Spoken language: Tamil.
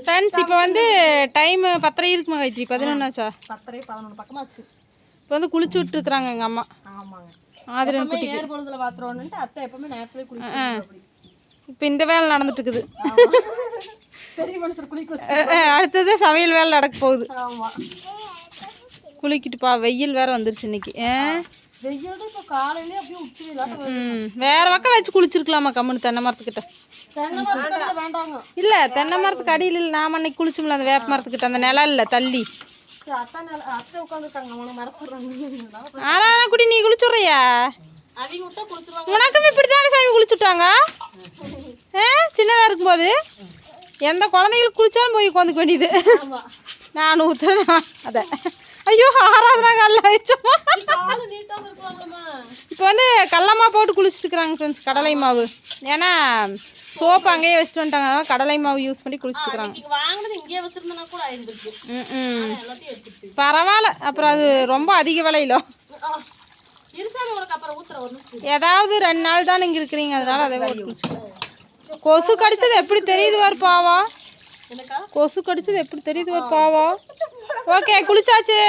ஃப்ரெண்ட்ஸ் இப்போ வந்து டைம் 10:30 இருக்குமா காயத்ரி? 11 ஆச்சா? 10:30 11 பக்கமாச்சு. இப்போ வந்து குளிச்சு விட்டுருக்குறாங்க எங்கள் அம்மா. ஆமாங்க. ஆதிரன் குட்டிக்கு ஏர் பொழுதுல பாத்துறோம்னுட்டு அத்தை எப்பவுமே நேரத்துல குளிச்சு. இப்போ இந்த வேலை நடந்துட்டு இருக்குது. பெரிய மனுஷர் குளிக்க அடுத்தது சமையல் வேலை நடக்க போகுது. ஆமா. குளிக்கிட்டுப்பா, வெயில் வேற வந்துருச்சு இன்னைக்கு. வெயில் தான் இப்போ காலையிலே அப்படியே உச்சி வெயிலாட்டம். வேற பக்கம் வச்சு குளிச்சிருக்கலாமா கம்முன்னு தென்னை மரத்துக்கிட்ட? தென்னை மரத்துக்கிட்ட வேண்டாங்க. இல்லை தென்னை மரத்துக்கு அடியில் இல்லை, நாம அன்னைக்கு குளிச்சோம்ல அந்த வேப்ப மரத்துக்கிட்ட, அந்த நிலம் இல்லை தள்ளி. அத்தை உட்காந்துருக்காங்க, அவனை மறைச்சிடுறாங்க. ஆனால் குடி நீ குளிச்சுட்றியா? அவங்க விட்டா குளிச்சுருவாங்க. உனக்கும் இப்படி தானே சாமி குளிச்சுட்டாங்க? சின்னதாக இருக்கும்போது எந்த குழந்தைகளுக்கு குளிச்சாலும் போய் உட்காந்துக்க வேண்டியது. நான் ஊற்றுறேன் அதை. ஐயோ ஆராதனா கல்ல வச்சோமா. இப்போ வந்து கல்லம்மா போட்டு குளிச்சுட்டு இருக்கிறாங்க ஃப்ரெண்ட்ஸ், கடலை மாவு. ஏன்னா சோப்பு அங்கேயே வச்சுட்டு வந்துட்டாங்க, அதனால கடலை மாவு யூஸ் பண்ணி குளிச்சுட்டு இருக்கிறாங்க. பரவாயில்ல, அப்புறம் அது ரொம்ப அதிக விலையில. ஏதாவது 2 நாள் தான் இங்கே இருக்கிறீங்க, அதனால அதை போட்டு குளிச்சுக்கலாம். கொசு கடிச்சது எப்படி தெரியுது வார் பாவா? கொசு கடிச்சது எப்படி தெரியுது வார் பாவா? ஓகே குளிச்சாச்சு.